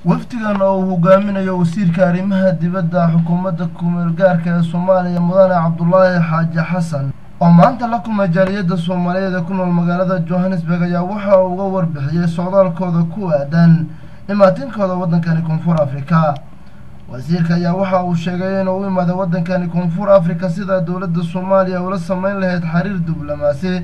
waftigan oo hogaaminayo wasiirka arrimaha dibadda xukuumadda ku-meelgaarka ee Soomaaliya Mudane Cabdullaahi Xaaji Xasan oo maanta la kulmay jaaliyadda Soomaaliyeed ku nool magaalada Johannesburg ayaa waxa uu uga warbixiyay socdaalkooda ku aadan imaatinkooda waddankani Koonfur Afrika. wasiirka ayaa waxa uu sheegay in uu u imaado waddankani Koonfur Afrika sida dowladda Soomaaliya ula sameyn lahayd xiriir diblomaasi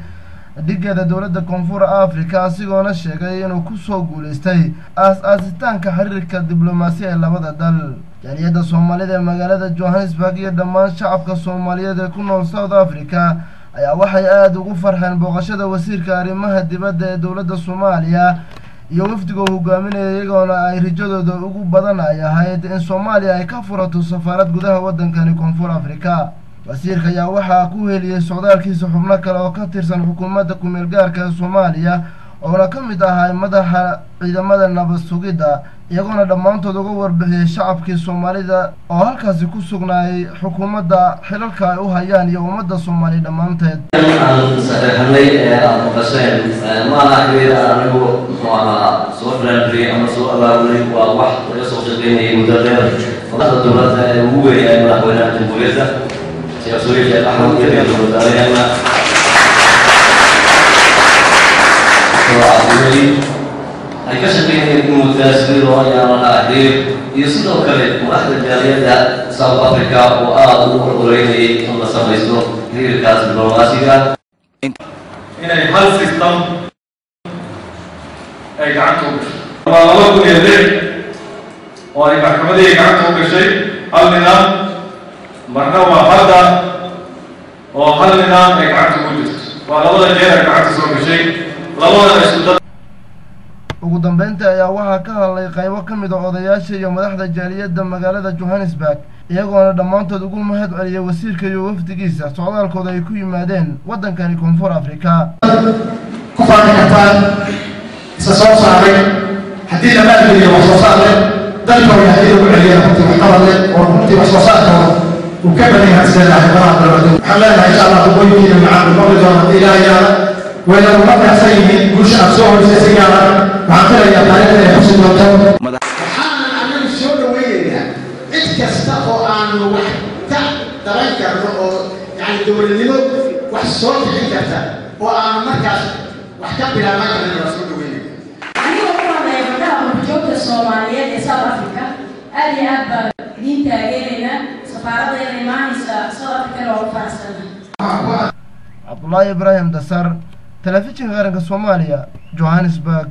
dhigeeda dowladda Koonfur Afrika asigoona sheegay inuu ku soo guuleystay aasitaanka xiriirka diblomaasi ee labada dal. jaaliyadda Soomaalida ee magaalada Johannesburg iyo dhammaan shacabka Soomaaliyeed ee ku nool South Africa ayaa waxay aad ugu farxeen booqashada wasiirka arrimaha dibadda ee dowladda Soomaaliya iyo wafdiga hogaaminaya iyagoona ay rajadooda ugu badan ay ahayd in Soomaaliya ay ka furato safaarad gudaha waddankani Koonfur Afrika. wasiirka ayaa waxaa ku heliyay socdaalkiisa xubno kale oo ka tirsan xukuumadda ku-meelgaarka ee Soomaaliya oo ka mid ahaa madaxa ciidamada nabad sugidda iyagoona dhammaantood uga warbixiyay shacabkii Soomaalida oo halkaasi ku sugnaayay xukuumadda xilalka ay u hayaan iyo ummadda Soomaaliyeed dhammaanteed. سوريا أحمد كريم وزارينا أكشف بين المتاسفين ويا الأهديف يصيروا كله واحد الجالية ساوث أفريقيا وأوريني ثم سميسو هي الكاس الدبلوماسية. إن الهال سيستم أي قعدتوا ما الله كل يدري وأي محكمة قعدتوا بشيء هل نظام مرنا وهذا وهل نظام قعدت وجدت ولولا جيرك قعدت سوق شيء لولا اسود. ugu dambeyntii ayaa waxaa ka hadlay qaybo ka mid ah odayaasha iyo madaxda jaaliyadda magaalada Johannesburg iyagoona dhammaantood ugu mahad celiyay wasiirka iyo wafdigiisa socdaalkooda ay ku yimaadeen waddankani Koonfur Afrika. ku faantaan isa soo saaray haddii la maadliyo wax soo saaray dalka waa hay'ad ugu celiyay runtii wax qabale oo runtii wax soo saarkooda وكمل هالسنة حضرات الوزير حلنا إن شاء الله تقولين مع المرضى إلى يوم وإذا ربنا سيدي وش أبصور سيارة مع كل يا طريقة يحسن وتم. حالا عمل شو وين اتكستقوا عن وحدة تغير يعني دول النمو والصوت حكته وأنا مركز وحكم بلا ما كان الرسول وين. أنا أقول لك أنا بجوب الصومالية لساوث أفريقيا أبي أبا دين تاجرنا Abdullaahi Ibraahim Dasar, Telefishinka Qaranka Soomaaliya, Johannesburg.